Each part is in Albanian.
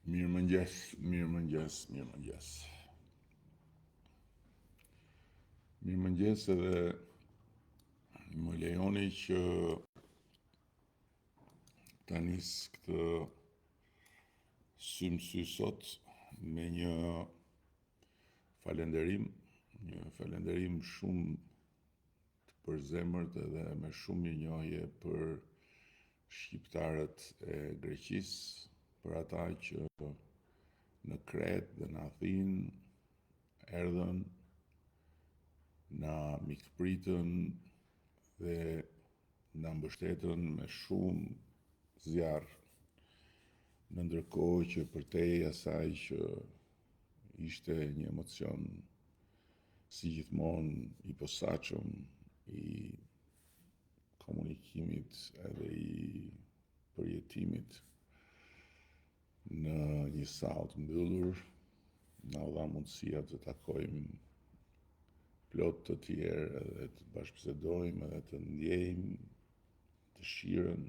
Mirëmëngjes. Mirëmëngjes edhe më lejoni që ta nis këtë sy sot me një falenderim shumë të përzemërt edhe me shumë mirënjohje për shqiptarët e Greqisë, për ata që në Kret dhe në Athinë erdhën, na mikpritën dhe na mbështetën me shumë zjarr, në ndërkohë që përtej asaj që ishte një emocion si gjithmonë i posaçëm, i komunikimit edhe i përjetimit në një sallë të mbyllur, na u dha mundësia të takojmë plot të tjerë edhe të bashkëbisedojmë edhe të ndjejmë dëshirën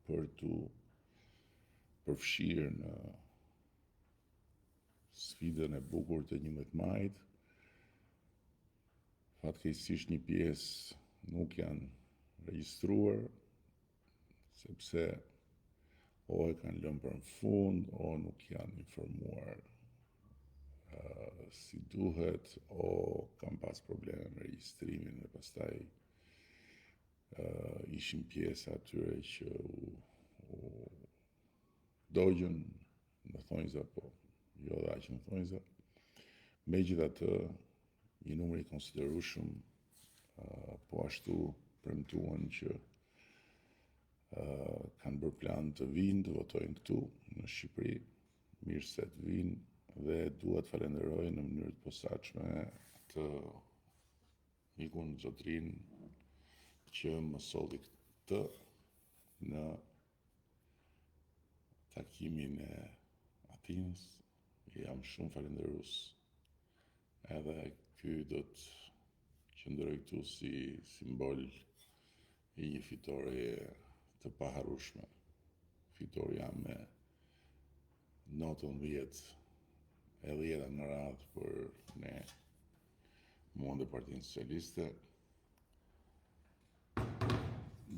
për t'u përfshirë në sfidën e bukur të 11 majit. Fatkeqësisht një pjesë nuk janë regjistruar, sepse o e kanë lënë për në fund, o nuk janë informuar si duhet, o kanë pas probleme me regjistrimin dhe pastaj ishin pjesë atyre që u dogjën në thonjza, po jo dhe aq në thonjza. Megjithatë, një numër i konsiderueshëm po ashtu premtuan që kanë bërë plan të vinë të votojnë këtu në Shqipëri, mirë se të vinë, dhe dua të falenderoj në mënyrë të posaçme të mikun Zotrin që më solli këtë në takimin e Atinës. Jam shumë falenderues. Edhe ky do të qëndroj këtu si simbol i një fitoreje të paharrueshme. Fitoria me 19 e 10 në radhë për ne, mua dhe Partinë Socialiste.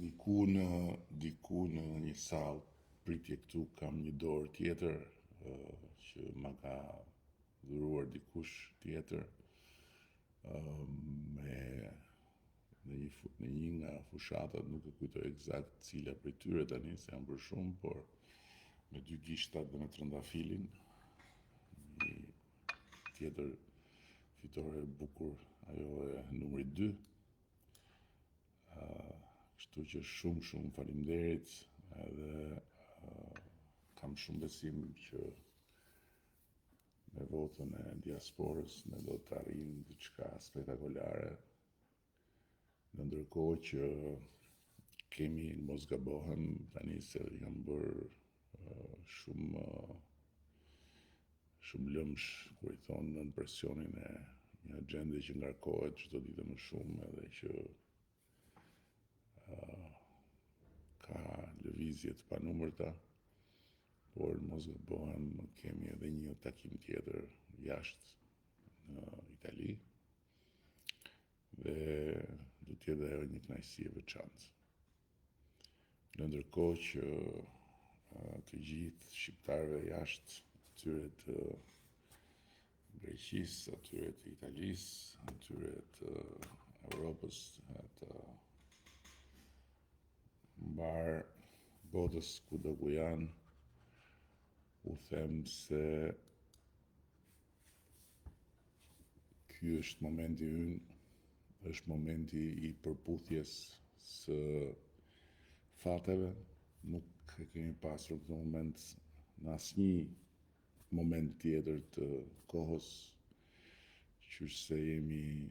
Diku në një sallë pritje këtu kam një dorë tjetër që ma ka dhuruar dikush tjetër në një nga fushatat, nuk e kujtoj eksakt cila prej tyre tani, se janë bërë shumë, por me 2 gishtat dhe me trëndafilin, një tjetër fitore e bukur, ajo e numri 2. Kështu që shumë faleminderit, edhe kam shumë besim që me votën e diasporës ne do të arrijmë diçka spektakolare, në ndërkohë që kemi, mos gabohem tani se jam bërë shumë lëmsh kur i thonë nën presionin e një agjende që ngarkohet çdo ditë më shumë, edhe që ka lëvizje të panumërta, por mos gabohem, kemi edhe një takim tjetër jashtë në Itali dhe do të jetë ajo një kënaqësi e veçantë. Në ndërkohë që të gjithë shqiptarëve jashtë, atyre të Greqisë, atyre të Italisë, atyre të Europës, të mbar botës kudo ku janë, u them se ky është momenti ynë, është momenti i përputhjes së fateve. Nuk e kemi pasur këtë moment në asnjë moment tjetër të kohës, qysh se jemi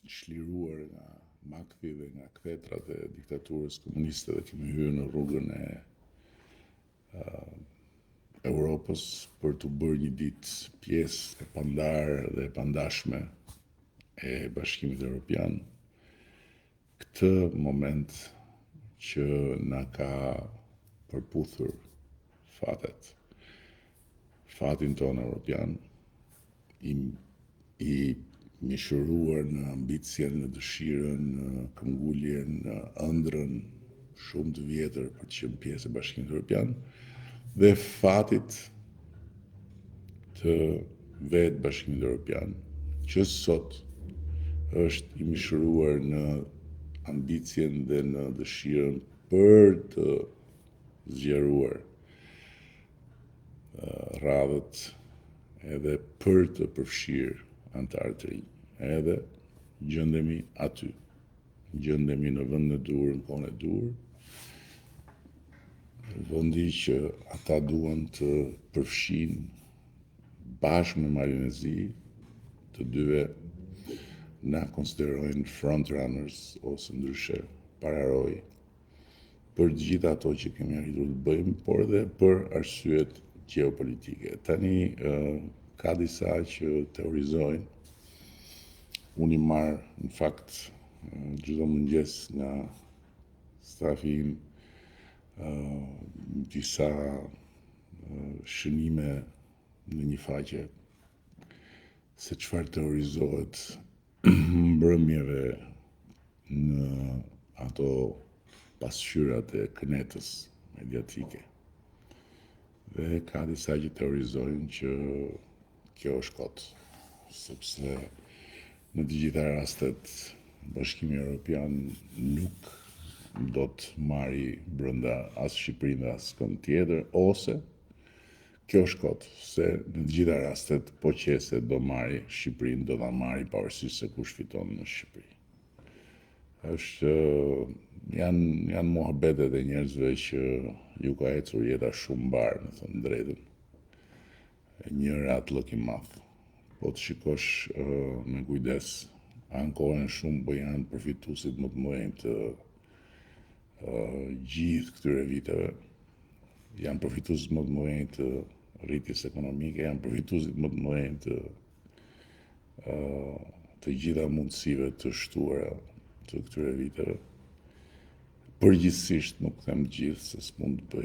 shliruar nga makthi dhe nga kthetrat e diktaturës komuniste dhe kemi hyrë në rrugën e Europës për të bërë një ditë pjesë e pandarë dhe e pandashme e Bashkimit Evropian. Këtë moment që na ka përputhur fatet. fatin tonë europian, i mishëruar në ambicjen, në dëshirën, në këmbguljen, në ëndrrën shumë të vjetër për të qenë pjesë e Bashkimit Evropian, dhe fatit të vetë Bashkimit Evropian, që sot është i mishëruar në ambicjen dhe në dëshirën për të zgjeruar radhët edhe për të përfshirë antarë të rinj. Edhe gjendemi aty. Gjendemi në vend në dur, në kohën e dur. Vendi që ata duan të përfshin bashkë me marrjen e zi, të dyve na konsiderojnë frontrunners ose ndryshe pararoj për gjitha ato që kemi arritur të bëjmë, por edhe për arsyet geopolitike. Tani ka disa që teorizojnë, unë i marr në fakt çdo mëngjes nga stafi im disa shënime në një faqe se çfarë teorizohet mbrëmjeve në ato pasqyrat e kënetës mediatike. Dhe ka disa që teorizojnë që kjo është kot, sepse në të gjitha rastet Bashkimi Evropian nuk do të marri brenda as Shqipërinë dhe as kënd tjetër, ose kjo është kot, se në të gjitha rastet po qese do marri Shqipërinë, do ta marri pavarësisht se kush fiton në Shqipëri. Janë muhabetet e njerëzve që ju ka ecur jeta shumë mbar, me thënë drejtën. Një rat lëk i madh. Po të shikosh me kujdes, ankohen shumë, po janë përfituesit më të mëdhenj të gjithë këtyre viteve. Janë përfituesit më të mëdhenj të rritjes ekonomike, janë përfituesit më të mëdhenj të gjitha mundësive të shtuara të këtyre viteve. Përgjithsisht nuk them gjithë, se s'mund të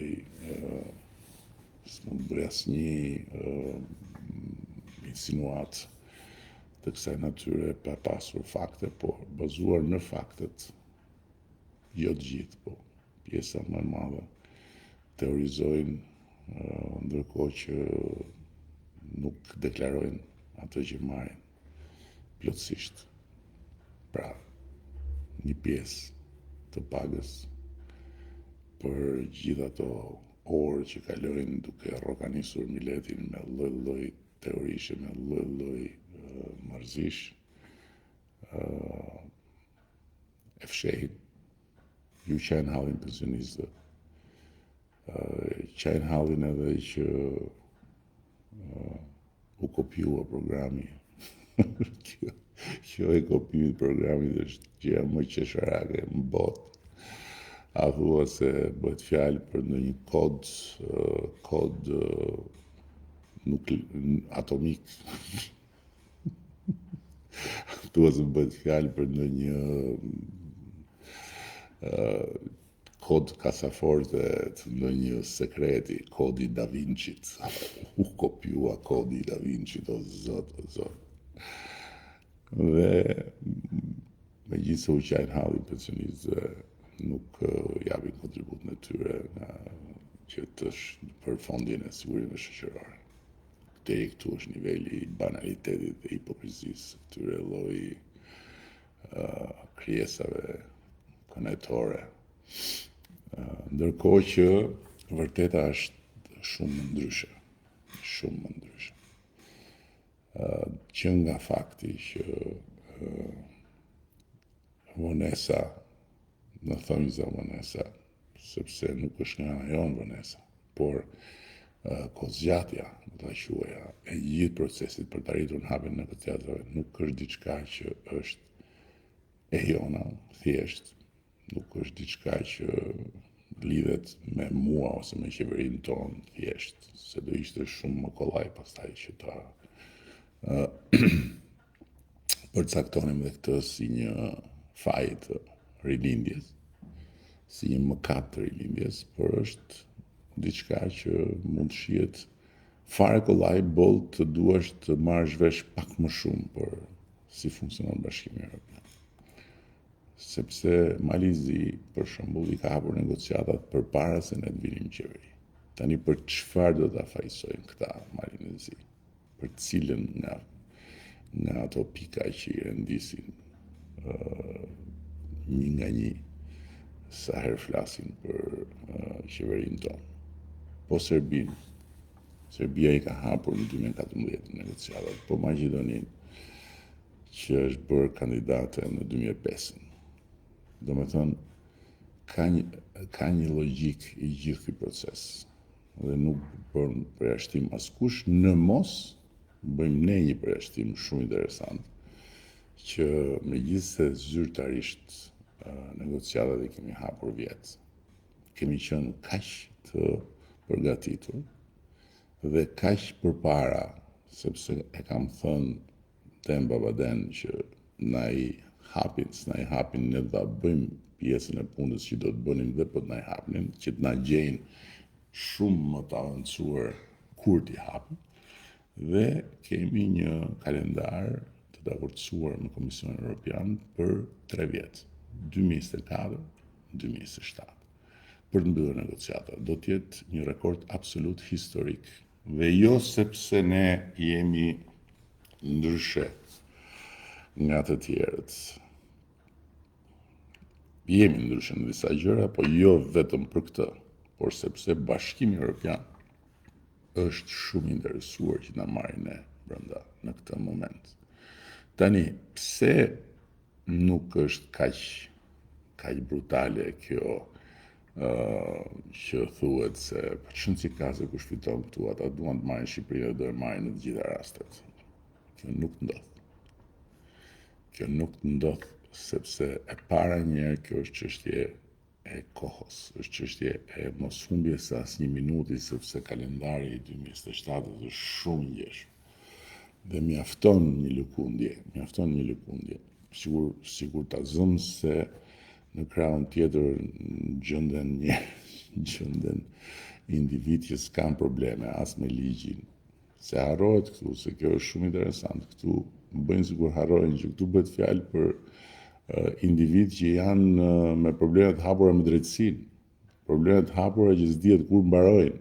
bëj asnjë insinuat të kësaj natyre pa pasur fakte, por bazuar në faktet, jo të gjithë, po pjesa më e madhe teorizojnë, ndërkohë që nuk deklarojnë atë që marrin plotësisht. Pra, një pjesë të pagës për gjithë ato orë që kalojnë duke rrokanisur miletin me lloj-lloj teorishe, me lloj-lloj marrëzish, e fshehin. Ju qajnë hallin pensionistëve, qajnë hallin edhe që u kopjua programi. Kjo e kopimit programit është gjëja më qesharake në botë. A thua se bëhet fjalë për ndonjë kod atomik. Thua se bëhet fjalë për ndonjë kod kasaforte të ndonjë sekreti, kodi Da Vincit. U kopjua kodi Da Vincit, o zot, o zot. Dhe me gjithë se u qajnë halli pensionistëve, nuk japin kontributën e tyre që të për fondin e sigurinë shoqërore. Deri këtu është niveli i banalitetit dhe hipokrizisë këtyre lloj krijesave kënaqëtore. Ndërkohë që vërteta është shumë më ndryshe, shumë më ndryshe. Që nga fakti që vonesa, në thonjza vonesa, sepse nuk është nga ana jonë vonesa, por kozgjatja, do ta quaja, e gjithë procesit për të arritur në hapjen e teatrave nuk është diçka që është e jona, thjesht, nuk është diçka që lidhet me mua ose me qeverinë tonë, thjesht, se do ishte shumë më kollaj pastaj që ta përcaktonim dhe këtë si një faj të rilindjes, si një mëkat të rilindjes, por është diçka që mund shihet fare kollaj boll të duash të marrësh vesh pak më shumë për si funksionon Bashkimi Evropian. Sepse Malizi, për shembull, i ka hapur negociatat përpara se ne të vinim në qeveri. Tani për çfarë do ta fajsojnë këta Malizi? Për cilën nga ato pika që i rendisin një nga një sa herë flasin për qeverinë tonë. Po Serbia i ka hapur në 2014 negociatat, po Maqedoninë që është bërë kandidate në 2005. Do me thënë, ka një logjik i gjithë ky proces dhe nuk bën përjashtim askush, në mos bëjmë ne një përjashtim shumë interesant që megjithëse zyrtarisht negociatat i kemi hapur vjet, kemi qenë kaq të përgatitur dhe kaq përpara, sepse e kam thënë ten babaden që na i hapin ne ta bëjmë pjesën e punës që do të bënim dhe po të na i hapnin, që të na gjejnë shumë më të avancuar kur t'i hapin, dhe kemi një kalendar të davorcuar me Komisionin Evropian për 3 vjet, 2024-2027, për të mbyllur negociatat. Do të jetë një rekord absolut historik, dhe jo sepse ne jemi ndryshe nga të tjerët. Jemi ndryshe në disa gjëra, po jo vetëm për këtë, por sepse Bashkimi Evropian është shumë interesuar që na marrin ne brenda në këtë moment. Tani, pse nuk është kaq brutale kjo që thuhet se ç'n si ka se kush fiton këtu, ata duan të marrin Shqipërinë dhe do e marrin në të gjitha rastet. Kjo nuk ndodh, sepse e para njerë kjo është çështje e kohës, është çështje e mos humbjes së asnjë minuti, sepse kalendari i 2027 është shumë i ngjeshëm. Dhe mjafton një lëkundje. Sigur ta zëm se në krahun tjetër gjenden individ që s'kan probleme as me ligjin. Se harrohet këtu, se kjo është shumë interesant. Këtu bëjnë sikur harrojnë që këtu bëhet fjalë për individ që janë me problemet hapura me drejtësinë. Problemet hapura që s'dihet kur mbarojnë,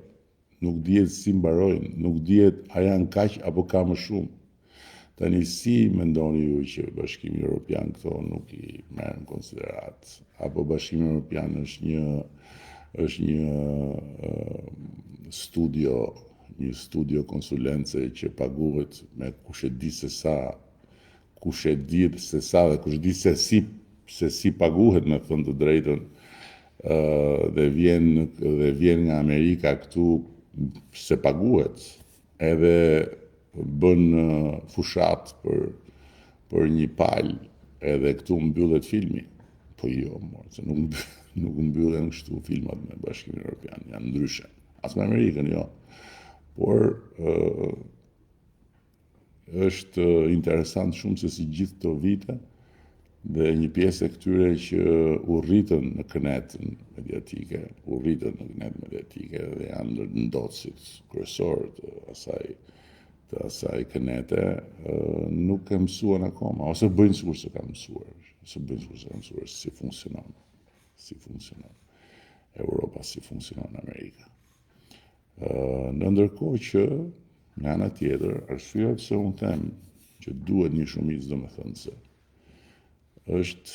nuk dihet si mbarojnë, nuk dihet a janë kaq apo ka më shumë. Tani si mendoni ju që Bashkimi Evropian këto nuk i merr në konsiderat? Apo Bashkimi Evropian është një studio konsulence që paguhet me kush e di se sa dhe kush di se si paguhet, me thënë të drejtën, dhe vjen nga Amerika këtu se paguhet, edhe bën fushat për një palë, edhe këtu mbyllet filmi. Po jo, se nuk mbyllen kështu filmat me Bashkimin Evropian, janë ndryshe. As me Amerikën, jo. Por është interesant shumë se si gjithë këto vite dhe një pjesë e këtyre që u rritën në kënetën mediatike dhe janë ndotësit kryesor të asaj kënete, nuk e mësuan akoma, ose bëjnë sikur se kanë mësuar si funksionon Europa, si funksionon Amerika. Në ndërkohë që nga ana tjetër, arsyeja pse unë them që duhet një shumicë domethënëse është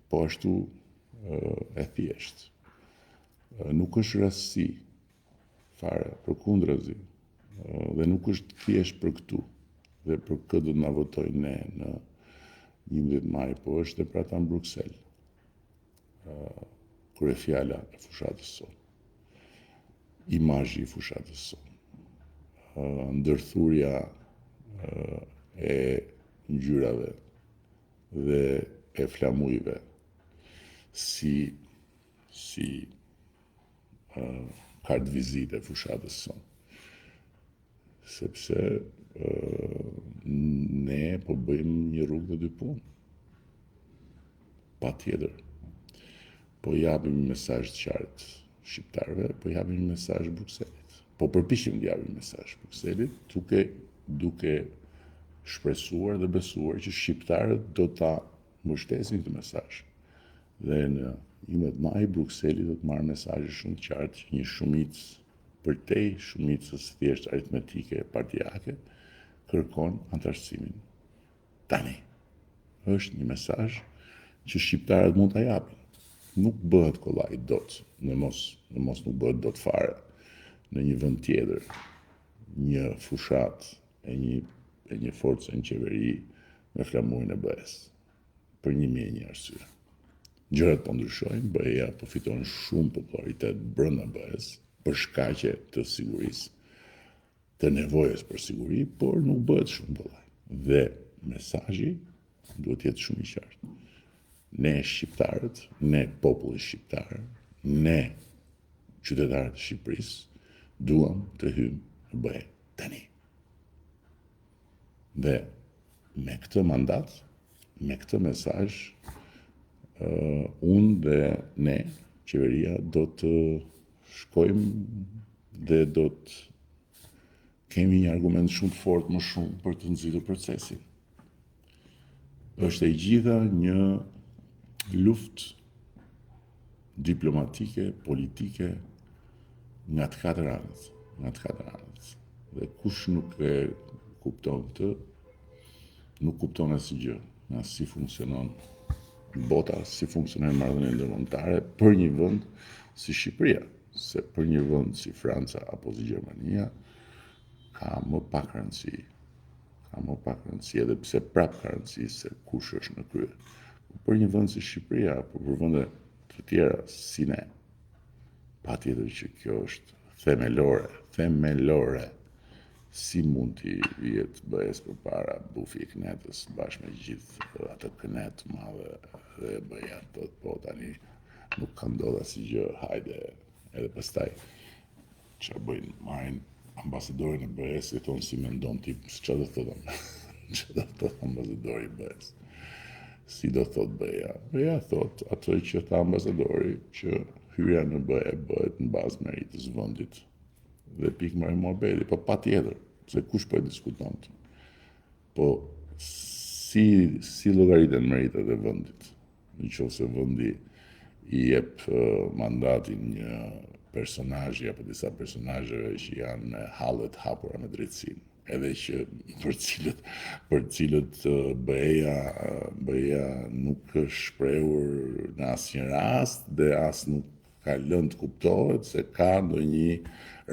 po ashtu e thjeshtë. Nuk është rastësi fare, përkundrazi, dhe nuk është thjesht për këtu dhe për këtë do të na votojnë ne në 11 maj, po është edhe për ata në Bruksel. Kryefjala e fushatës sonë, imazhi i fushatës sonë, ndërthurja e ngjyrave dhe e flamujve si kartë vizite e fushatës sonë. Sepse ne po bëjmë një rrugë të dy punë. Patjetër. Po japim një mesazh të qartë shqiptarëve, po japim një mesazh Brukselit. po përpiqem të japim mesazh Brukselit, duke shpresuar dhe besuar që shqiptarët do ta mbështesin këtë mesazh. Dhe në 11 maj Brukseli do të marrë mesazhe shumë të qartë që një shumicë përtej shumicës thjesht aritmetike partijake kërkon antarësimin tani. Është një mesazh që shqiptarët mund ta japin. Nuk bëhet kollaj dot, në mos nuk bëhet dot fare në një vend tjetër, një fushat e një forcë në qeveri me flamurin e BE-s, për 1.001 arsye. Gjërat po ndryshojnë, BE-ja po fiton shumë popularitet brenda BE-s për shkaqe të sigurisë, të nevojës për siguri, por nuk bëhet shumë kollaj. Dhe mesazhi duhet jetë shumë i qartë. Ne shqiptarët, ne populli shqiptar, ne qytetarët e Shqipërisë, duam të hyjmë në BE tani. Dhe me këtë mandat, me këtë mesazh, unë dhe ne, qeveria, do të shkojmë dhe do të kemi një argument shumë të fortë më shumë për të nxitur procesin. Është e gjitha një luftë diplomatike, politike, nga të katër anët. Dhe kush nuk e kupton këtë, nuk kupton asgjë, nga si funksionon bota, si funksionon marrëdhëniet ndërkombëtare për një vend si Shqipëria, se për një vend si Franca apo si Gjermania ka më pak rëndësi. Edhe pse prap ka rëndësi se kush është në krye. Për një vend si Shqipëria apo për vende të tjera si ne, patjetër që kjo është themelore. Si mund t'i jetë BE-s përpara bufi i Knetës bashkë me gjithë atë Knet madhe dhe BE-ja thotë po tani nuk ka ndodhur asgjë, hajde. Edhe pastaj ç'a bëjnë, marrin ambasadorin e BE-s i thonë si mendon ti, ç'a do thotë ambasadori i BE-s. Si do thotë BE-ja? BE-ja thotë atë që tha ambasadori, që hyrja në BE bëhet në bazë meritës vendit. Dhe pikë marrë muhabeti, po patjetër, se kush po e diskuton. Po si llogariten meritat e vendit, nëse vendi i jep mandatin një personazhi apo disa personazheve që janë me hallet hapura me drejtsinë, edhe që për cilët BE-ja nuk është shprehur në asnjë rast dhe as nuk ka lënë të kuptohet se ka ndonjë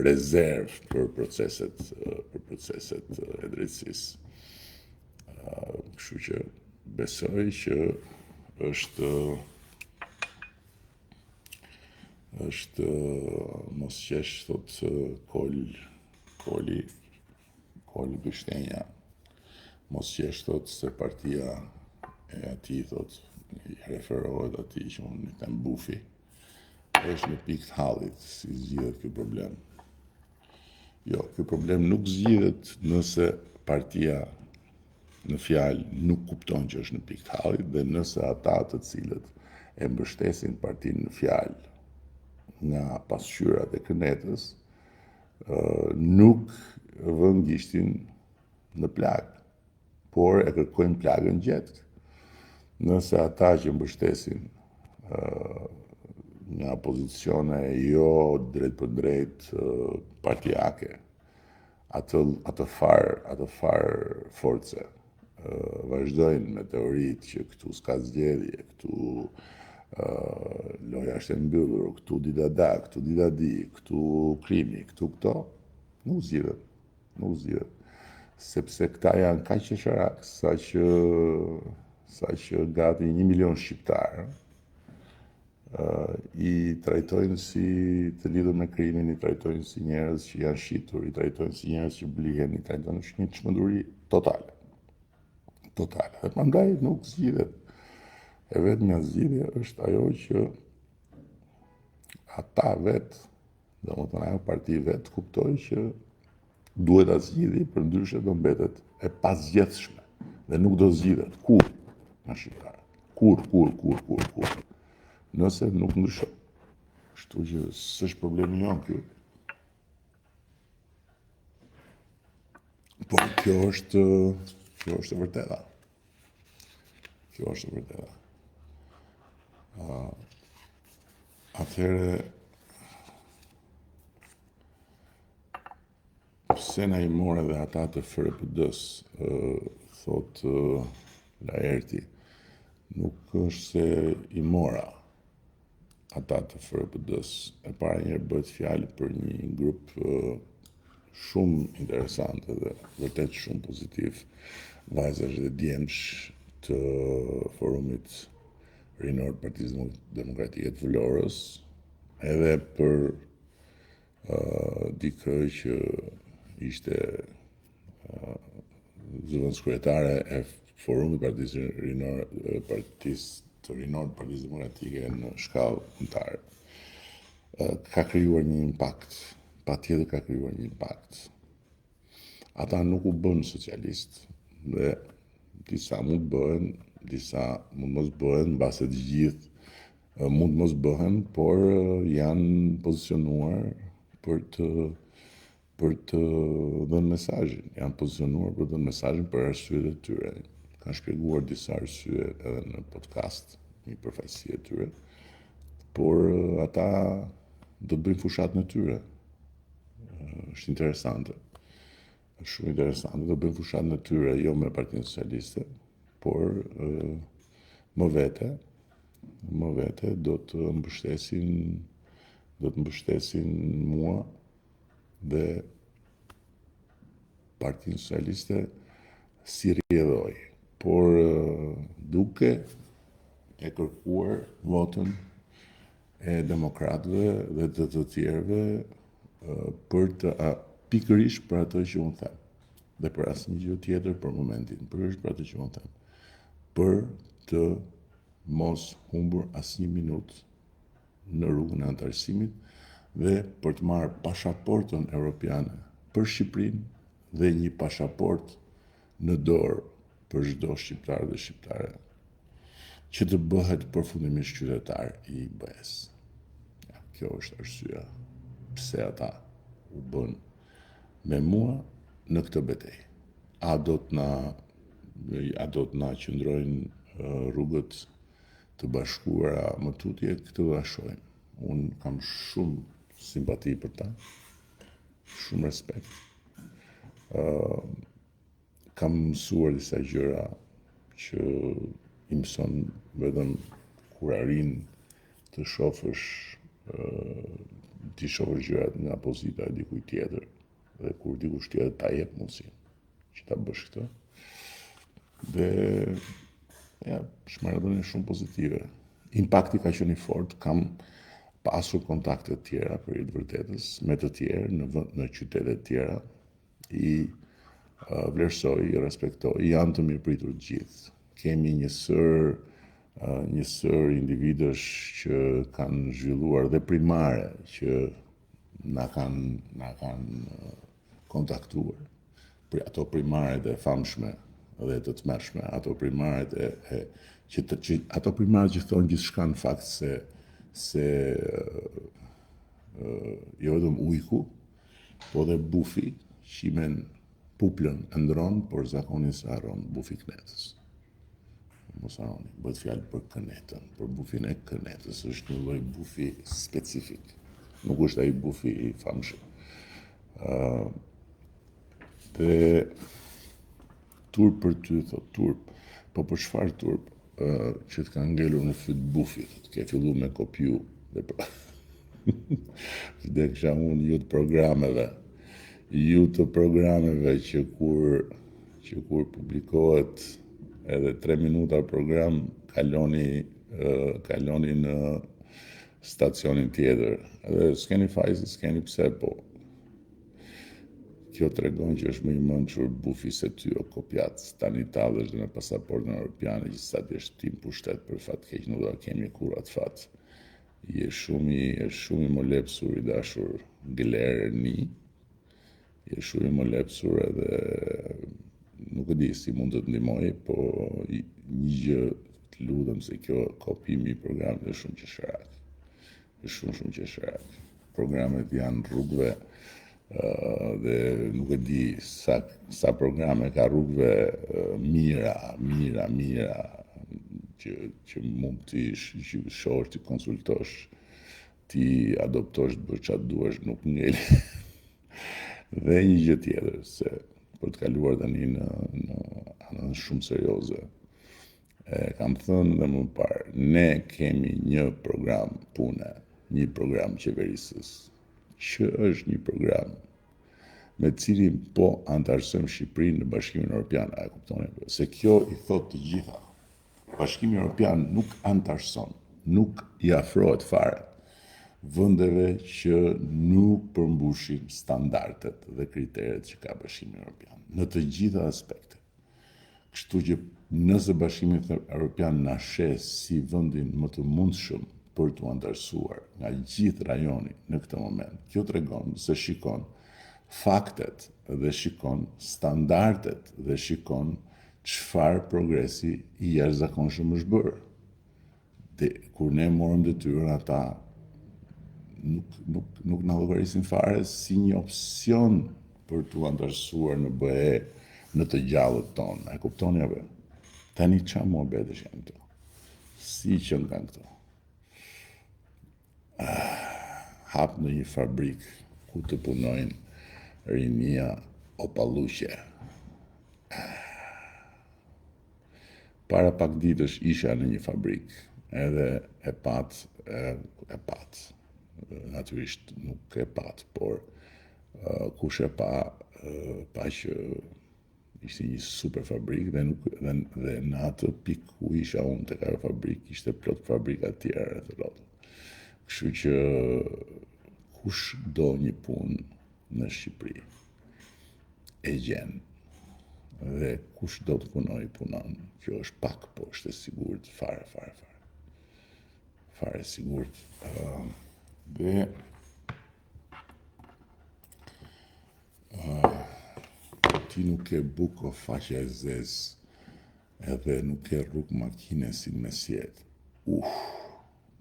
rezervë për proceset e drejtësisë. Kështu që besoj që është mosqesh, thot Koli Bishtenja, mosqesh thot se partia e atij thot i referohet atij që unë i them bufi, është në pikë të hallit, si zgjidhet ky problem. Jo, ky problem nuk zgjidhet nëse partia në fjalë nuk kupton që është në pikë të hallit dhe nëse ata të cilët e mbështesin partinë në fjalë nga pasqyrat e Knetës nuk vën gishtin në plagë, por e kërkojnë plagën gjetë. Nëse ata që mbështesin nga pozicione jo drejt për drejt partijake, atë far force vazhdojnë me teoritë që këtu s'ka zgjedhje, këtu loja është e mbyllur, këtu dida këtu dida di, këtu krimi, këtu këto, nuk zgjidhet. Sepse këta janë kaq qesharak sa që gati 1 milion shqiptarë i trajtojnë si të lidhur me krimin, i trajtojnë si njerëz që janë shitur, i trajtojnë si njerëz që blihen, i trajtojnë një çmenduri totale. Dhe prandaj nuk zgjidhet. E vetmja zgjidhje është ajo që ata vetë, domethënë ajo parti vetë kuptoi që duhet ta zgjidhë, përndryshe do mbetet e pazgjedhshme dhe nuk do zgjidhet kurrë nga shqiptarët. Kurrë. Nëse nuk ndryshon. Kështu që s'është problemi jon ky. por kjo është e vërteta. Kjo është e vërteta. Atëherë, pse na I morë edhe ata të FRPD-s, thot Laerti, nuk është se I mora ata të FRPD-s. E para njerë bëhet fjalë për një grup shumë interesant dhe vërtet shumë pozitiv, vajzash dhe djemsh të forumit rinor të Partisë Demokratike të Vlorës, edhe për dikë që ishte zëvendëskryetare e forumit Partisë të rinor të Partisë Demokratike në shkallë kombëtare. Ka krijuar një impakt, patjetër ka krijuar një impakt. Ata nuk u bën socialist dhe disa mund bëhen, disa mund mos bëhen, mbase të gjithë mund mos bëhen, por janë pozicionuar për të dhënë mesazhin. Janë pozicionuar për të dhënë mesazhin për arsyet e tyre. Kanë shpjeguar disa arsye edhe në podcast, një përfaqësi e tyre, por ata do të bëjnë fushatën e tyre. Është interesante. Është shumë interesante, do bëjnë fushatën e tyre, jo me Partinë Socialiste, por më vete do të mbështesin mua dhe Partinë Socialiste si rrjedhoj, por duke e kërkuar votën e demokratëve dhe të tjerëve për të pikërisht për atë që unë them, dhe për asnjë gjë tjetër për momentin, pikërisht për atë që unë them, për të mos humbur asnjë minutë në rrugën e antarësimit dhe për të marrë pasaportën europiane për Shqipërinë dhe një pasaport në dorë për çdo shqiptar dhe shqiptare që të bëhet përfundimisht qytetar I IBE-s. Ja, kjo është arsyeja pse ata u bën me mua në këtë betejë. A do të na qëndrojnë rrugët të bashkuara më tutje, këtë do ta shohim. Unë kam shumë simpati për ta, shumë respekt. Kam mësuar disa gjëra që I mëson vetëm kur arrin të shohësh gjërat nga pozita e dikujt tjetër dhe kur dikush tjetër ta jep mundësinë që ta bësh këtë. Dhe ja, shmërdhënie shumë pozitive. Impakti ka qenë I fortë, kam pasur kontakte të tjera për të vërtetës me të tjerë në qytete të tjera. I vlerësoj, I respektoj, janë të mirëpritur të gjithë. Kemi një sër individësh që kanë zhvilluar dhe primare që na kanë kontaktuar. Ato primaret e famshme dhe të tmerrshme, ato primaret ato primaret që thonë gjithçka në fakt se jo vetëm ujku, po dhe bufi, qimen puplën e ndron, por zakonin se harron bufi knetës. Mos harroni, bëhet fjalë për kënetën, për bufin e kënetës, është një lloj bufi specifik. Nuk është ai bufi I famshëm. Dhe turp për ty, thot turp, po për çfarë turp? Që të ka ngelur në fyt bufi, të ke filluar me kopju dhe dhe kisha unë ju të programeve që kur publikohet edhe 3 minuta program kaloni në stacionin tjetër. Edhe s'keni fajse, s'keni pse, po kjo tregon që është më I mençur bufi se ty o kopjat, tani tallesh dhe në pasaportën europiane që sa ti është tim pushtet për fat keq, nuk do ta kemi kur atë fat. Je shumë I molepsur I dashur Glerni. Je shumë I molepsur edhe nuk e di si mund të ndihmoj, po një gjë të lutem se kjo kopimi I programit është shumë qesharak. Është shumë qesharak. Programet janë rrugëve dhe nuk e di sa programe ka rrugëve mira që mund t'i shohësh, t'i konsultosh, ti adoptosh të bësh çfarë duash, nuk ngel. Dhe një gjë tjetër, se për të kaluar tani në anën shumë serioze, kam thënë dhe më parë, ne kemi një program pune, një program qeverisës, që është një program me cilin po antarësojmë Shqipërinë në Bashkimin Evropian, a e kuptoni? Se kjo i thot të gjitha. Bashkimi Evropian nuk antarëson, nuk i afrohet fare vëndeve që nuk përmbushin standardet dhe kriteret që ka Bashkimi Evropian, në të gjitha aspekte. Kështu që nëse Bashkimi Evropian na sheh si vendin më të mundshëm për të antarësuar nga gjithë rajoni në këtë moment, kjo tregon se shikon faktet dhe shikon standardet dhe shikon çfarë progresi i jashtëzakonshëm është bërë. Dhe kur ne morëm detyrën, ata nuk na llogarisin fare si një opsion për të antarësuar në BE në të gjallët tonë. E kuptoni apo? Tani çfarë muhabetesh janë këto? Si që nga këto? Hap në një fabrikë ku të punojnë rinia opalluqe. Para pak ditësh isha në një fabrikë, edhe e pat, natyrisht nuk e pat, por kush e pa që ishte një super fabrikë dhe në atë pikë ku isha unë tek ajo fabrikë, ishte plot fabrika të tjera rreth rrotës. Kështu që kush do një punë në Shqipëri e gjen, dhe kush do të punoj punon. Kjo është pak, po është e sigurt fare. Fare e sigurt. Dhe ti nuk ke buk o faqe e zezë, edhe nuk ke rrugë makine si në mesjet.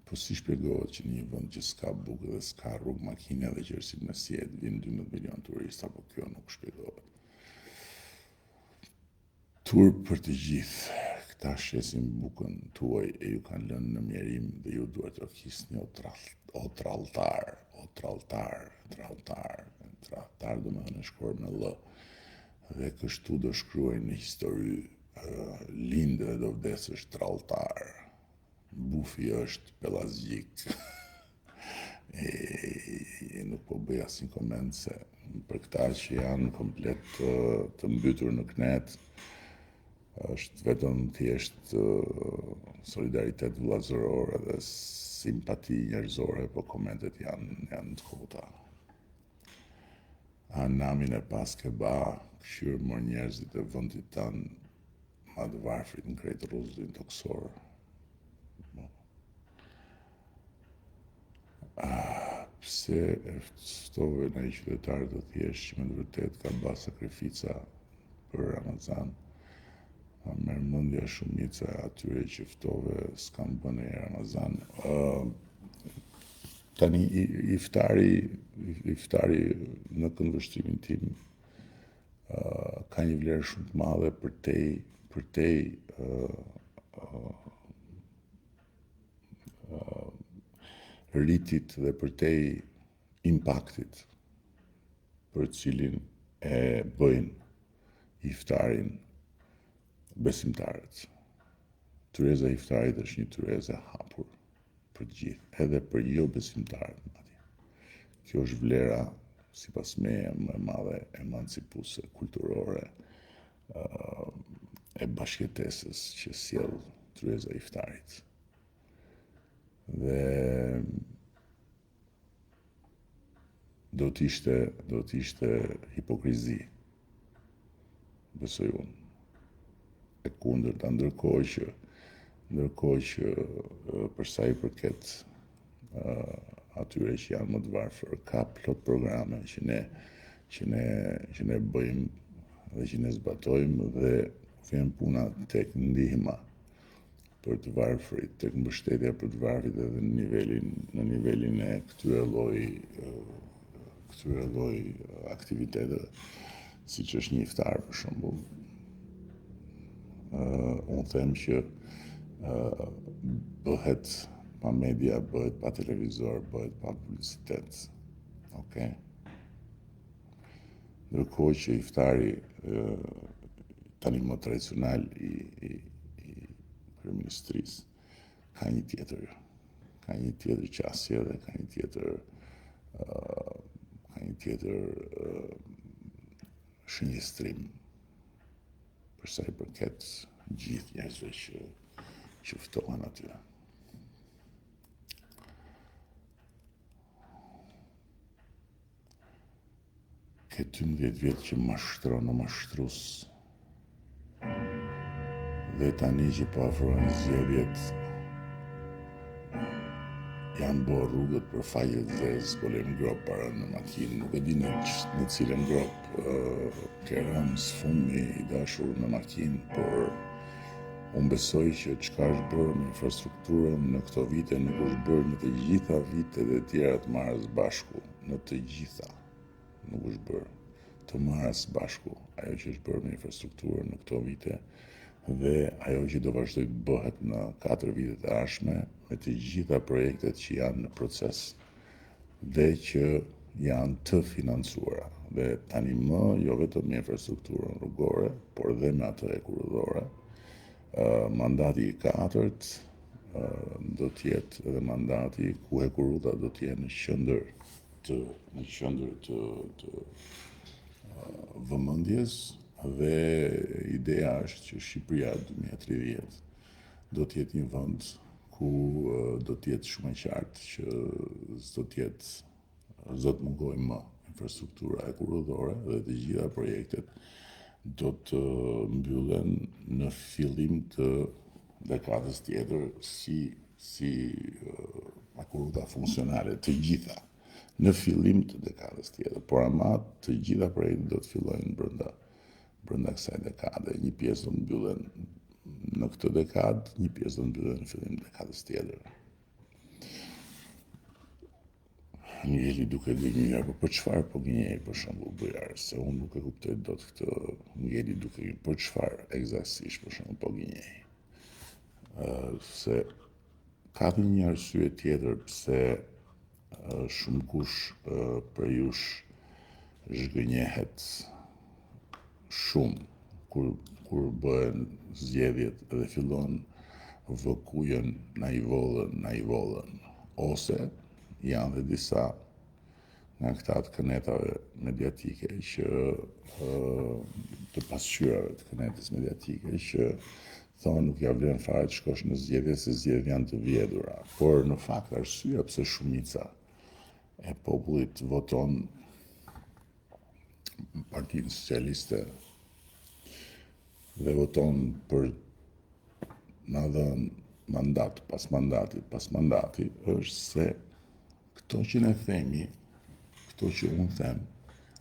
Po si shpjegohet që një vend që s'ka bukë dhe s'ka rrugë makine dhe që është si mesjet, vinë 12 milion turistë, apo kjo nuk shpjegohet. Turp për të gjithë, këta shesin bukën tuaj e ju kanë lënë në mjerim dhe ju duhet të kisni o tralltar, do me në shkruar me lë, dhe kështu do shkruaj në histori, lindë dhe do vdesësh tralltar. Bufi është pelazgjik. Nuk po bëj asnjë koment, se për këta që janë komplet të mbytur në knet, është vetëm thjesht solidaritet vëllazëror dhe simpati njerëzore, po komentet janë të kota. A namin e pas ke ba, këshyrë mor njerëzit e vendit tanë, ma të varfrit në krejt rruzullin toksor. Pse e ftove në i qytetarë të thjesht që me të vërtet ka ba sakrifica për Ramazan, merr mendja shumica atyre që ftove s'kan bënë e Ramazan. Tani iftari në këndvështrimin tim ka një vlerë shumë të madhe përtej rritit dhe përtej impaktit për cilin e bëjnë iftarin besimtarët. Tyreza e iftarit është një tyrezë e hapur për gjithë, edhe për jo besimtarët. Kjo është vlera, sipas meje, më e madhe emancipuese, kulturore, e bashkëtesës që sjell tyreza e iftarit. Dhe do t'ishte hipokrizi, besoj unë, e kundërta, ndërkohë që për sa i përket atyre që janë më të varfër, ka plot programe që ne bëjmë dhe që ne zbatojmë, dhe vjen puna tek ndihma për të varfrit, tek mbështetja për të varfrit edhe në nivelin e këtyre këtyre lloj aktiviteteve, siç është një iftar për shembull. Unë them që bëhet pa media, bëhet pa televizor, bëhet pa publicitet. Okay? Ndërkohë që iftari tani më tradicional i kryeministrisë ka një tjetër qasje dhe ka një tjetër shënjestrim për sa i përket gjithë njerëzve që ftohen aty. Ke 12 vjetë që mashtron në mashtrues dhe tani që po afrohen zgjedhjet janë bërë rrugët për faqe të zezë, po lejmë grop para në makinë, nuk e di në cilën grop ke rënë sfumi i dashur në makinë, por unë besoj që çka është bërë me infrastrukturën në këto vite nuk është bërë në të gjitha vitet e tjera të marrës bashku, në të gjitha nuk është bërë të marrës bashku ajo që është bërë me infrastrukturën në këto vite dhe ajo që do vazhdoj të bëhet në 4 vitet e ardhshme me të gjitha projektet që janë në proces dhe që janë të financuara. Dhe tani më jo vetëm me infrastrukturën rrugore, por dhe me atë e kurrëdhore. Mandati i 4 do të jetë edhe mandati ku e kurrëdha do të jetë në qendër të vëmendjes. Dhe ideja është që Shqipëria 2030 do të jetë një vend ku do të jetë shumë e qartë që s'do të mungojë më infrastruktura e kurrëdhore dhe të gjitha projektet do të mbyllen në fillim të dekadës tjetër si kurrëdha funksionale të gjitha në fillim të dekadës tjetër, por ama të gjitha projektet do të fillojnë brenda kësaj dekade. Një pjesë do të mbyllen në këtë dekadë, një pjesë do të mbyllen në fillim të dekadës tjetër. Ngeli duke dhe një mirë, për çfarë po gënjej për shembull Bujarë, se unë nuk e kuptoj dot këtë. Ngeli duke për çfarë eksaktësisht për shembull po gënjej. Se ka një arsye tjetër pse shumë kush për jush zhgënjehet shumë kur bëhen zgjedhjet dhe fillon vëkujen na i vollën, ose janë dhe disa nga këta të kënetave mediatike që të pasqyrave të kënetës mediatike që thonë nuk ja vlen fare të shkosh në zgjedhje se zgjedhjet janë të vjedhura, por në fakt arsyeja pse shumica e popullit voton Partinë Socialiste dhe voton për na dhënë mandat pas mandati, është se këto që ne themi, këto që unë them,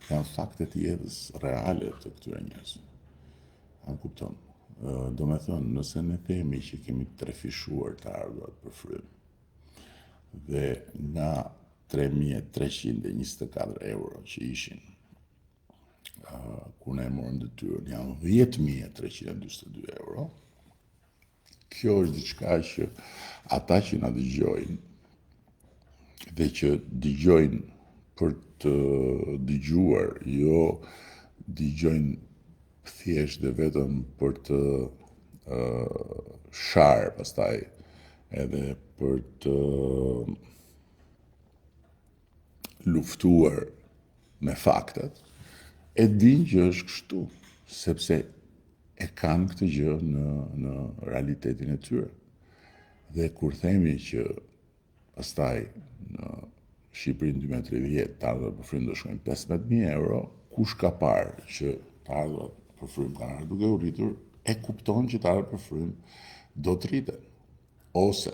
janë faktet jetës reale të këtyre njerëzve. A kupton? Do me thënë, nëse ne themi që kemi trefishuar të ardhurat për frym, dhe nga 3.324 euro që ishin, ku ne morëm detyrën, janë 10.342 euro. Kjo është diçka që ata që na dëgjojnë dhe që dëgjojnë për të dëgjuar, jo dëgjojnë thjesht dhe vetëm për të sharë pastaj edhe për të luftuar me faktet, e din që është kështu, sepse e kanë këtë gjë në realitetin e tyre. Dhe kur themi që pastaj në Shqipërinë 2030 të ardhurat për frym do shkojnë 15.000 euro, kush ka parë që të ardhurat për frym kanë ardhur duke u rritur, e kupton që të ardhurat për frym do të rriten. Ose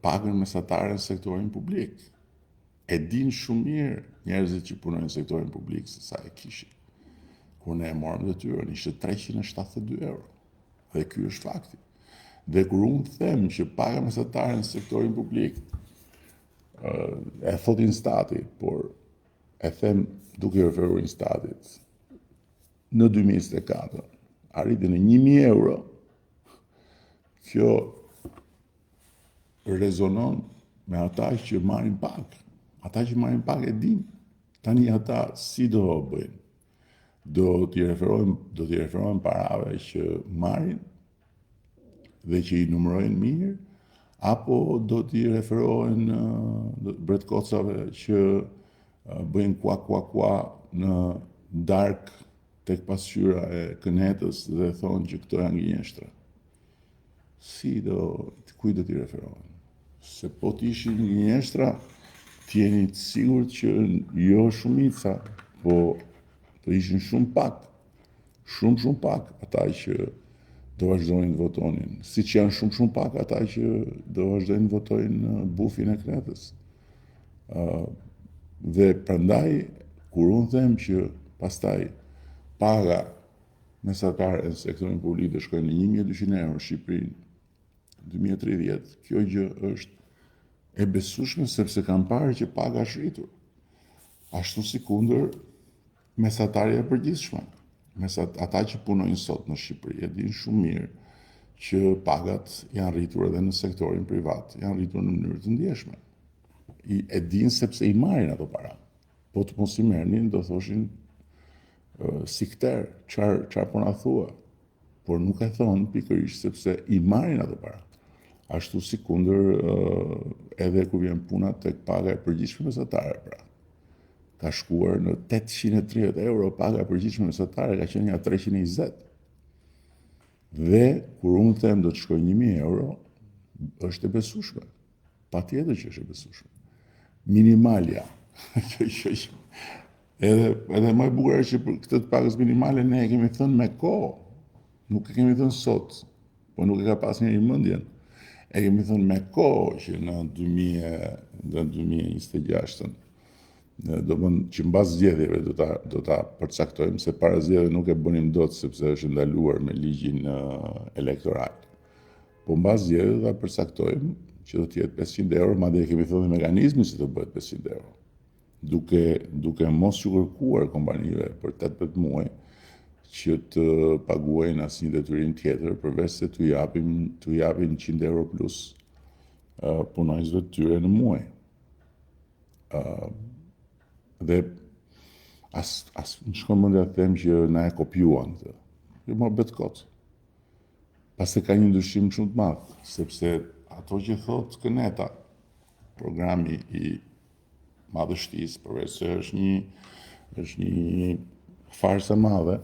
pagën mesatare në sektorin publik. E din shumë mirë njerëzit që punojnë në sektorin publik se sa e kishin. Kur ne e morëm detyrën, ishte 372 euro. Dhe ky është fakti. Dhe kur unë them që paga mesatare në sektorin publik e thotin stati, por e them duke referuar Instatit, në 2024 arriti në 1.000 euro, kjo rezonon me ata që marrin pak. Ata që marrin pak e din. Tani ata si do bëjnë? Do t'i referojnë parave që marrin dhe që i numërojnë mirë, apo do t'i referojnë bretkocave që bëjnë kua në dark tek pasqyra e Kënetës dhe thonë që këto janë gënjeshtra. Kuj do t'i referojnë? Se po t'ishin gënjeshtra, t'jeni të sigurt që jo shumica, po të ishin shumë pak ata që do vazhdojnë të votonin. Si që janë shumë pak ata që do vazhdojnë të votojnë bufin e Kretës. Dhe prandaj, kur unë them që pastaj paga mesatare në sektorin publik do shkojnë në 1.200 euro në Shqipërinë 2030, kjo gjë është e besueshme sepse kam parë që paga është rritur. Ashtu si kundër mesatarja e përgjithshme. Ata që punojnë sot në Shqipëri e dinë shumë mirë që pagat janë rritur edhe në sektorin privat, janë rritur në mënyrë të ndjeshme. E dinë sepse i marrin ato para. Po të mos i merrnin, do thoshin si kter, çfarë po na thua. Por nuk e thonë pikërisht sepse i marrin ato para. Ashtu si kundër edhe kur vjen puna tek paga e përgjithshme mesatare, pra. Ka shkuar në 830 euro, paga e përgjithshme mesatare ka qenë nga 320. Dhe kur unë them do të shkojë 1.000 euro, është e besueshme. Patjetër që është e besueshme. Minimalja. Edhe më e bukur është që për këtë të pagës minimale ne e kemi thënë me kohë. Nuk e kemi thënë sot, po nuk e ka pas njëri mendjen. E kemi thënë me kohë që në 2026 do bën që mbas zgjedhjeve do ta përcaktojmë, se para zgjedhjeve nuk e bënim dot sepse është ndaluar me ligjin elektoral. Po mbas zgjedhjeve do ta përcaktojmë që do të jetë 500 euro, madje kemi thënë mekanizmin se do bëhet 500 euro. Duke mos u kërkuar kompanive për 18 muaj që të paguajnë asnjë detyrim tjetër, përveç se t'u japin 100 euro plus punonjësve të tyre në muaj. Dhe as në shkon mendja të them që na e kopjuan këtë. Jo më bet kot. Pastaj ka një ndryshim shumë të madh, sepse ato që thotë Këneta, programi i madhështisë, përveç se është një farsë e madhe,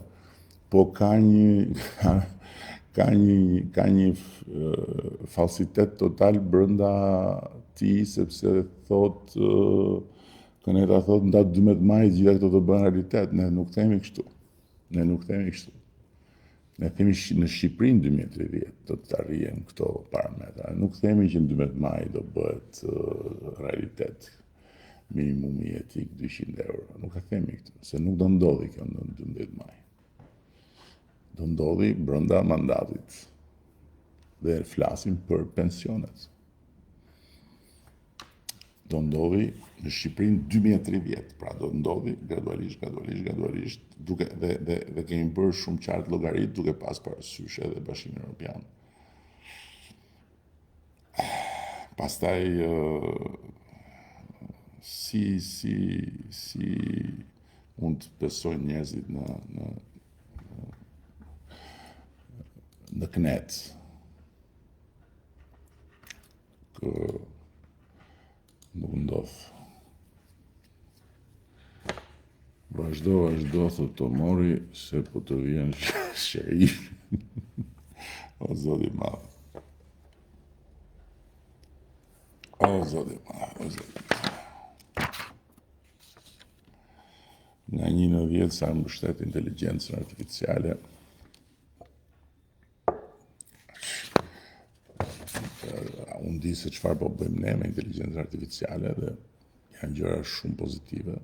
po ka një falsitet total brenda tij, sepse thotë Këneta thotë ndatë 12 maj gjitha këto të bëhen realitet. Ne nuk themi kështu. Ne themi në Shqipërinë 2030 do të arrihen këto parametra. Nuk themi që në 12 maj do bëhet realitet minimumi jetik 200 euro. Nuk e themi këtë, se nuk do ndodhi kjo në 12 maj. Do ndodhi brenda mandatit. Dhe flasim për pensionet. Do ndodhi në Shqipërinë 2030, pra do ndodhi gradualisht, dhe kemi bërë shumë qartë llogarit duke pas parasysh edhe Bashkimin Evropian. Pastaj si mund të besojnë njerëzit në Knet, kë nuk ndodh. Vazhdo, thotë Tomori, se po të vjen shërif. O Zoti i madh. O Zoti i madh. Nga 1 në 10 sa mbështet inteligjencën artificiale. Unë di se çfarë po bëjmë ne me inteligjencën artificiale dhe janë gjëra shumë pozitive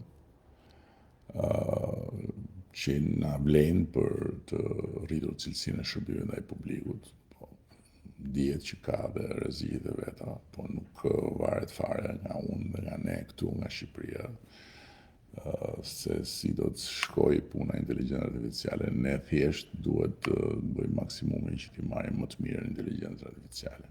që na blejnë për të rritur cilësinë e shërbimit ndaj publikut. Dihet që ka dhe rreziqet e veta, po nuk varet fare nga unë dhe nga ne këtu nga Shqipëria. se si do të shkoj puna inteligjencë artificiale. Ne thjesht duhet të bëjmë maksimumin që t'i marrim më të mirë inteligjencën artificiale.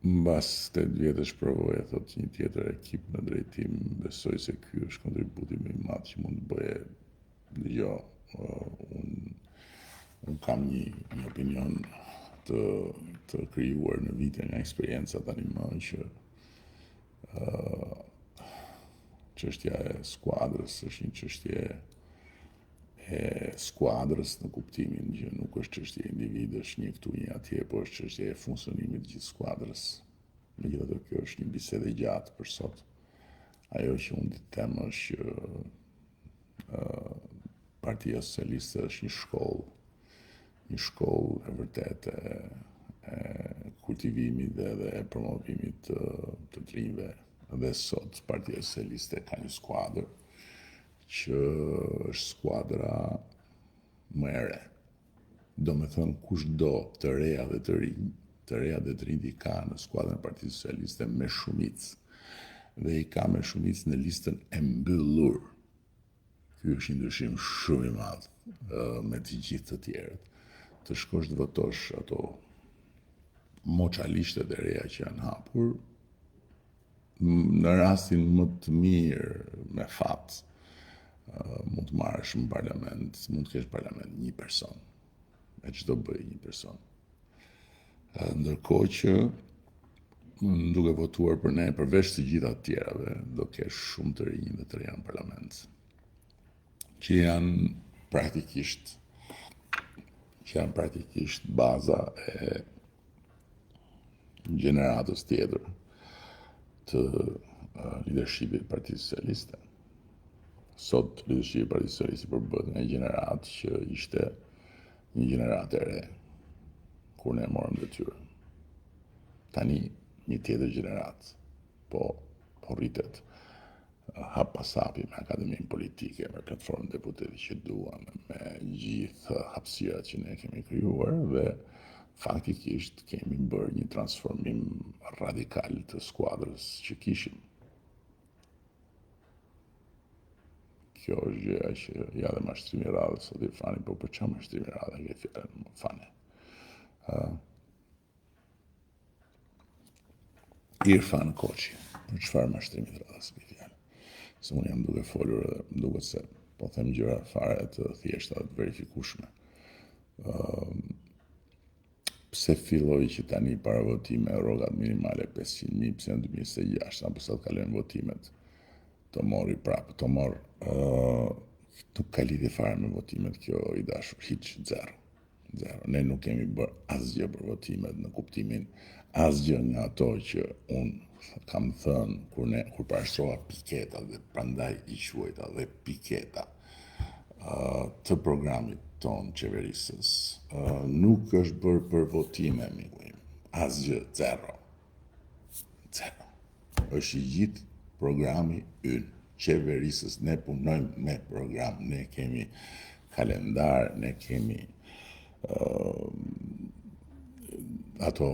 Mbas 8 vjetësh provoja, thot një tjetër ekip në drejtim, besoj se ky është kontributi më i madh që mund të bëje. Jo, unë kam një opinion të krijuar në vite nga eksperienca tani më që çështja e skuadrës është një çështje e skuadrës në kuptimin që nuk është çështje individësh, një këtu, një atje, po është çështje e funksionimit të gjithë skuadrës. Megjithatë, kjo është një bisedë e gjatë për sot. Ajo që unë të them është që Partia Socialiste është një shkollë e vërtet e kultivimit dhe e promovimit të rinjve. Dhe sot Partia Socialiste ka një skuadër që është skuadra më e re. Do me thënë kushdo të reja dhe të rinj i ka në skuadrën e Partisë Socialiste me shumicë. Dhe i ka me shumicë në listën e mbyllur. Ky është një ndryshim shumë i madh me të gjithë të tjerët. Të shkosh të votosh ato moçalishtet e reja që janë hapur, në rastin më të mirë, me fat, mund të marrësh në parlament, mund të kesh parlament një person, e çdo bëj një person. Ndërkohë që duke votuar për ne, përveç të gjitha të tjerave, do kesh shumë të rinj dhe të reja në parlament, që janë praktikisht baza e gjeneratës tjetër të leadershipit Partisë Socialiste. Sot leadershipi Partisë Socialiste përbëhet nga një gjeneratë që ishte një gjeneratë e re kur ne morëm detyrën. Tani një tjetër gjeneratë po rritet hap pas hapi me akademinë politike, me platformën deputeti që duam, me gjithë hapësirat që ne kemi krijuar dhe faktikisht kemi bërë një transformim radikal të skuadrës që kishim. Kjo është gjëja që ja dhe mashtrimi i radhës, sot i fani, po për çfarë mashtrimi i radhës ke fjalën më fane? Irfan Koçi, për çfarë mashtrimi i radhës ke fjalën? Se unë jam duke folur dhe më duket se po them gjëra fare të thjeshta të verifikueshme. Pse filloi që tani para votime rrogat minimale 500.000, pse në 2026, apo sa të kalojnë votimet, të mori prapë, të morë, nuk ka lidhje fare me votimet kjo i dashur, hiç, zero. Ne nuk kemi bërë asgjë për votimet në kuptimin asgjë nga ato që unë kam thënë kur parashtrova piketa dhe prandaj i quajta dhe piketa të programit ton qeverisës. Nuk është bërë për votime, miku im. Asgjë, zero. Është i gjithë programi ynë, qeverisës. Ne punojmë me program, ne kemi kalendar, ne kemi ato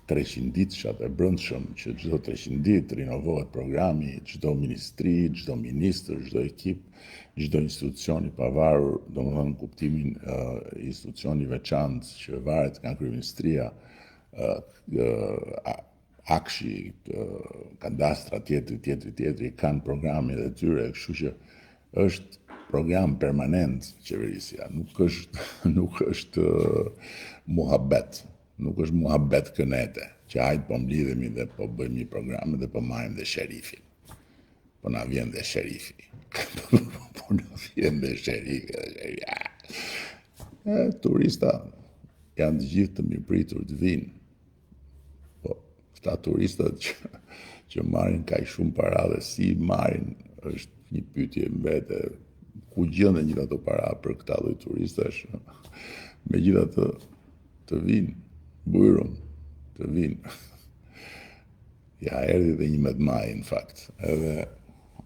300 ditëshat e brendshëm që çdo 300 ditë rinovohet programi, çdo ministri, çdo ministër, çdo ekip, çdo institucion i pavarur, domethënë në kuptimin institucioni i veçantë që varet nga kryeministria, akshi, kadastra tjetri kanë programin e tyre, kështu që është program permanent qeverisja, nuk është muhabet. Nuk është muhabet kënete, që hajtë po mblidhemi dhe po bëjmë një program dhe po marrim dhe sherifin. Po na vjen dhe sherifi. Turista janë të gjithë të mirëpritur të vinë. Po, këta turistat që marrin kaq shumë para dhe si marrin është një pyetje mbete. Ku gjenden gjithë ato para për këta lloj turistash? Megjithatë të vinë. Bujrum, të vinë. Ja, erdhi dhe një medmaj, në fakt. Edhe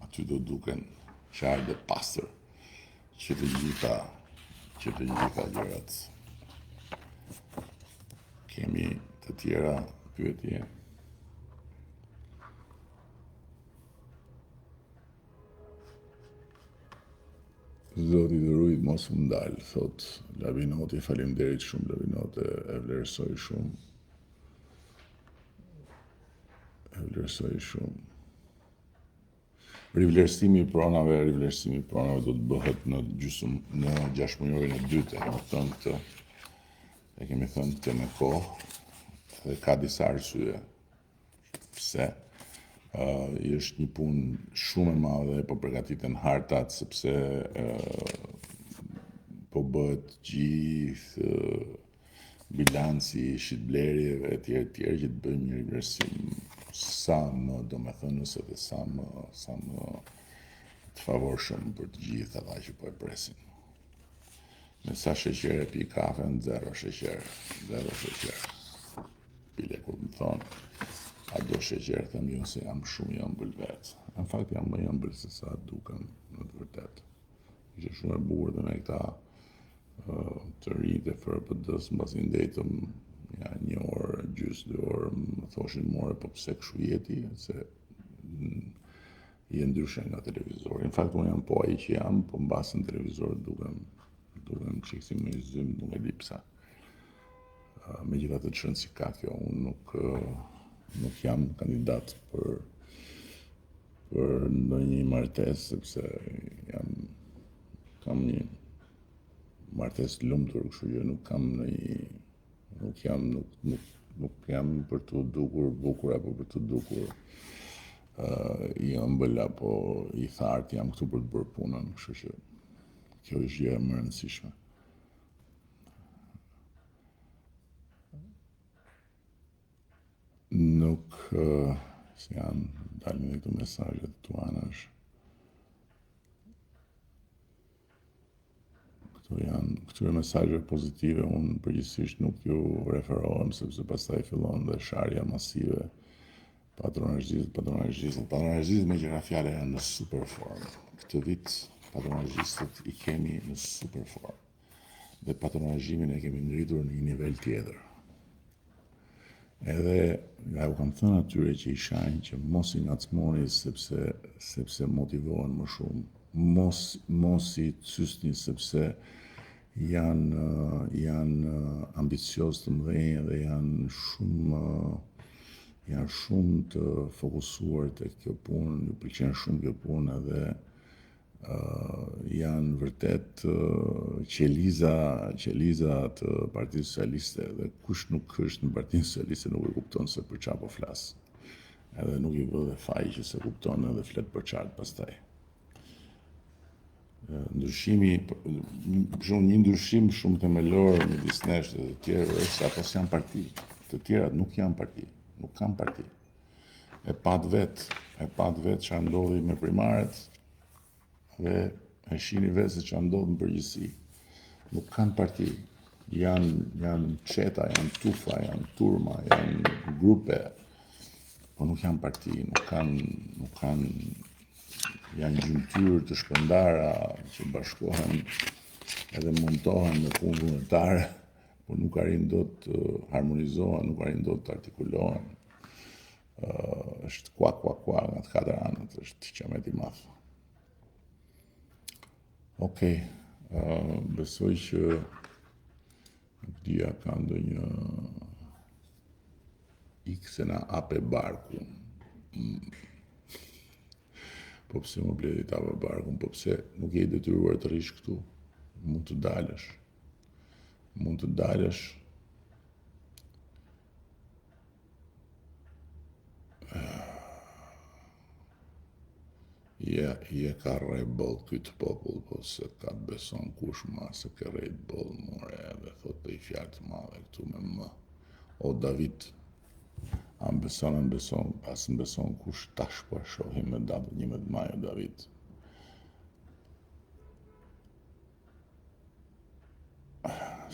aty do duken qarë dhe pastër që të gjitha gjërat. Kemi të tjera pyetje. Zoti të rujt mos më ndalë, thot Lavinoti, faleminderit shumë Lavinote, e vlerësoj shumë. Rivlerësimi i pronave do të bëhet në 6 mujorin e dytë, e kemi thënë këtë me kohë, dhe ka disa arsye. Pse? Është një punë shumë e madhe, po përgatiten hartat, sepse po bëhet gjithë bilanci i shitblerjeve e tjerë që të bëjmë një rivlerësim sa më domethënës dhe sa më të favorshëm për të gjithë ata që po e presin. Me sa sheqer e pi kafen, 0 sheqer. Pile kur më thonë, a do sheqer, them jo se jam shumë i ëmbël vetë. Në fakt jam më i ëmbël se sa dukem në të vërtetë. Ishte shumë e bukur dhe me këta të rinjtë e FRPD-s, mbasi ndetëm një orë, gjysmë 2 orë, më thoshin more, po pse kështu jeti, se je ndryshe nga televizori. Në fakt unë jam po ai që jam, po mbas në televizor dukem qikësi më i zymë, nuk e di pse. Megjithatë të çon si ka kjo, unë nuk jam kandidat për ndonjë martesë, sepse kam një martesë të lumtur, kështu që nuk jam për të dukur bukur apo për të dukur i ëmbël apo i thartë, jam këtu për të bërë punën, kështu që kjo është gjë e më e rëndësishme. Nuk si janë dalin e këto mesazhet tuanash. Këtyre mesazheve pozitive unë përgjithsisht nuk ju referohem, sepse pastaj fillon dhe sharja masive patronazhizëm me gjëra fjale janë në super formë. Këtë vit patronazhistët i kemi në super formë. Dhe patronazhimin e kemi ngritur në një nivel tjetër. Edhe ja u kam thënë atyre që i shajnë që mos i ngacmoni sepse motivohen më shumë. Mos i cysni sepse janë ambicios të mëdhenj dhe janë shumë të fokusuar tek kjo punë, ju pëlqen shumë kjo punë edhe janë vërtet qeliza të Partisë Socialiste, dhe kush nuk është në Partinë Socialiste nuk e kupton se për çfarë po flas. Edhe nuk i vë dhe faj që se kupton edhe flet për qartë pastaj. Një ndryshim shumë themelor midis nesh dhe të tjerëve është se ato s'janë parti. Të tjerat nuk janë parti, nuk kanë parti. E pat vetë çfarë ndodhi me primaret dhe e shihni vetë se çfarë ndodh në përgjithësi. Nuk kanë parti. Janë çeta, janë tufa, janë turma, janë grupe, po nuk janë parti, nuk kanë janë gjymtyrë të shpërndara që bashkohen edhe montohen në punë vullnetare, por nuk arrin dot të harmonizohen, nuk arrin dot të artikulohen. Është kua nga të katër anët, është qamet i madh. Okej, besoj që nuk dia ka ndonjë ikse na ape barku. Po pse më bledi ta për barkun, po pse nuk je i detyruar të rish këtu, mund të dalësh, je ka rreboll këtë popull, po se ka beson kush ma se ke rreboll more, edhe thot dhe i fjalë të madhe këtu me më. O David, am beson, pas më beson kush tash po e shohim me datën 11 maj, o David.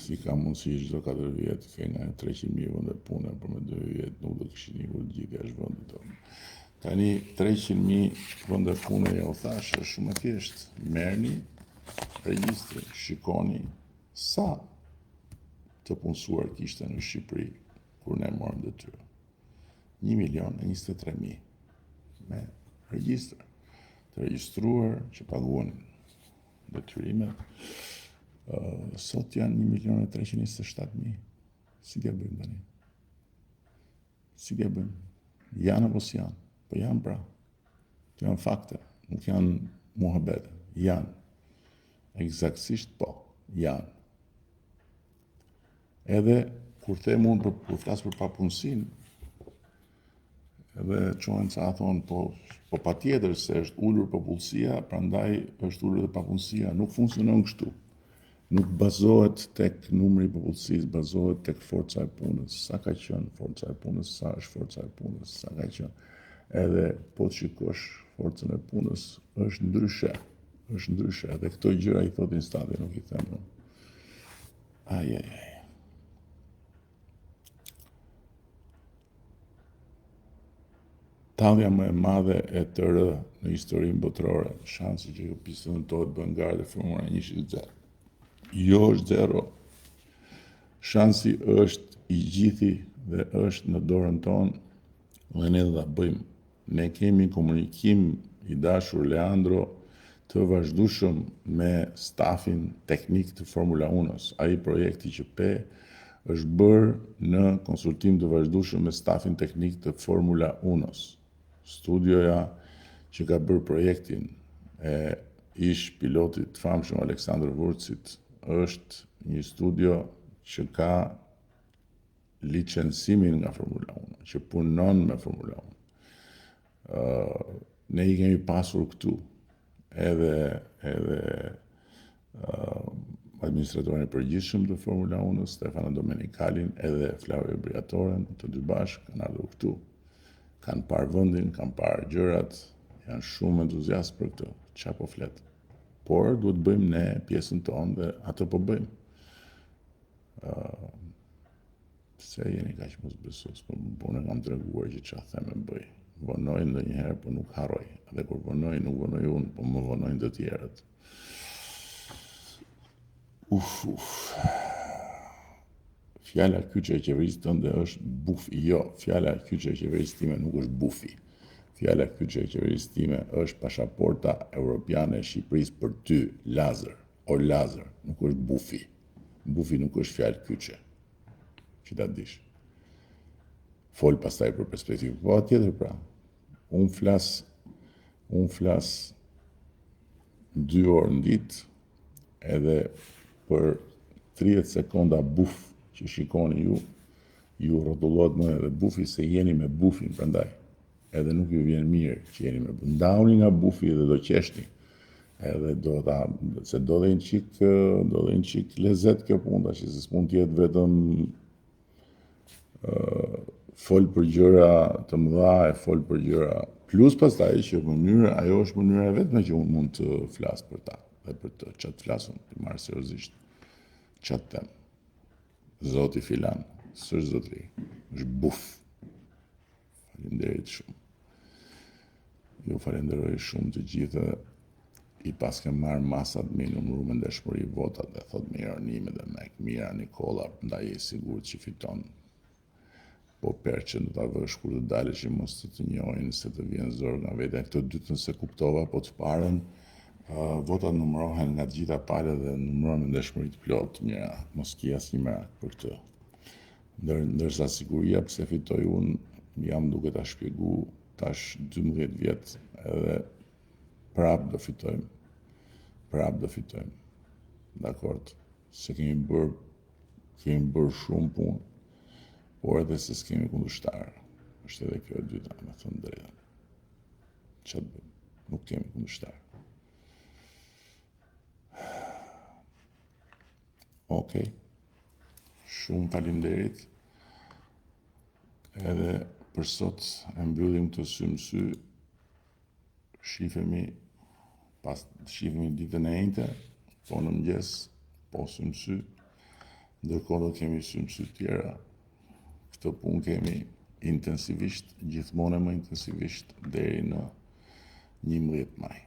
Si ka mundësi çdo 4 vjet ke nga 300.000 vende pune, për me 2 vjet nuk do kishin ikur gjithë jashtë vendit tonë. Tani 300.000 vende pune, ja u thash, është shumë e thjeshtë. Merrni regjistrin, shikoni sa të punësuar kishte në Shqipëri kur ne morëm detyrë. 1.023.000 me regjistër të regjistruar që paguan detyrimet. Sot janë 1.327.000. Si t'ja bëjmë tani? Si t'ja bëjmë? Janë apo s'janë? Po janë pra. Të janë fakte, nuk janë muhabete. Janë. Eksaktësisht po, janë. Edhe kur them unë kur flas për papunësinë, edhe çojnë sa thonë, po patjetër se është ulur popullsia, prandaj është ulur edhe papunësia. Nuk funksionon kështu. Nuk bazohet tek numri i popullsisë, bazohet tek forca e punës. Sa ka qenë forca e punës, sa është forca e punës, sa ka qenë. Edhe po të shikosh forcën e punës, është ndryshe. Është ndryshe. Edhe këto gjëra i thotë instanti, nuk i them unë. Ajajaj. Tallja më e madhe e të rë në historinë botërore, shansi që kjo pistë nëntohet bën garë dhe formula 1-0. Jo është 0. Shansi është i gjithi dhe është në dorën tonë dhe ne dhe bëjmë. Ne kemi komunikim i dashur Leandro të vazhdueshëm me stafin teknik të Formula 1-s. Ai projekti që është bërë në konsultim të vazhdueshëm me stafin teknik të Formula 1-s. Studioja që ka bërë projektin e ish pilotit famshëm Aleksandr Vurcit është një studio që ka licencimin nga Formula 1, që punon me Formula 1. Ne i kemi pasur këtu edhe administratorin e përgjithshëm të Formula 1, Stefano Domenikalin, edhe Flavio Briatoren, të dy bashkë kanë ardhur këtu. Kanë parë vendin, kanë parë gjërat, janë shumë entuziast për këtë, çfarë po flet. Por duhet bëjmë ne pjesën tonë dhe atë po bëjmë. Se jeni kaq mos besues, po unë kam treguar që çfarë them e bëj. Vonoj ndonjëherë, po nuk harroj. Dhe kur vonoj, nuk vonoj unë, po më vonojnë të tjerët. Fjala kyçe e qeverisë tënde është bufi. Jo, fjala kyçe e qeverisë time nuk është bufi. Fjala kyçe e qeverisë time është pasaporta europiane e Shqipërisë për ty, Lazar. O Lazar, nuk është bufi. Bufi nuk është fjalë kyçe. Që ta dish. Fol pastaj për perspektivë. Po tjetër pra. Unë flas 2 orë në ditë edhe për 30 sekonda buf që shikoni ju rrotullohet më edhe bufi se jeni me bufin prandaj. Edhe nuk ju vjen mirë që jeni me bufin. Ndauni nga bufi dhe do qeshni. Edhe do dhe një qik lezet kjo punda, që se s'mund t'jetë vetëm fol për gjëra të mëdha e fol për gjëra. Plus pastaj që ajo është mënyra e vetme që unë mund të flas për ta dhe për të çat flasun, të marr seriozisht. Çat them. Zoti filan, s'është zotri, është buf. Faleminderit shumë. Ju falenderoj shumë të gjithë. I pas kem marrë masat me numëru me ndeshmëri votat dhe thot me ironime dhe me Mira Nikola, ndaj e sigur që fiton. Po perqen do ta vësh kur të dalë që mos të njohin se të vjen zor nga vetja. Këtë dytën se kuptova, po të parën votat numërohen nga të gjitha palët dhe numërohen me ndeshmëri të plot. Mira, mos ki asnjë merak për këtë. Ndërsa siguria pse fitoj unë, jam duke ta shpjegu tash 12 vjet edhe prap do fitojmë. Dakord, se kemi bërë shumë punë, por edhe se s'kemi kundërshtar. Është edhe kjo e dyta, me thënë drejtën. Çfarë bëjmë? Nuk kemi kundërshtar. Okej. Shumë faleminderit. Edhe për sot e mbyllim të sy më sy. Shifemi ditën e njëjtë, po në mëngjes, po sy më sy. Ndërkohë do kemi sy më sy tjera. Këtë punë kemi intensivisht, gjithmonë më intensivisht deri në 11 maj.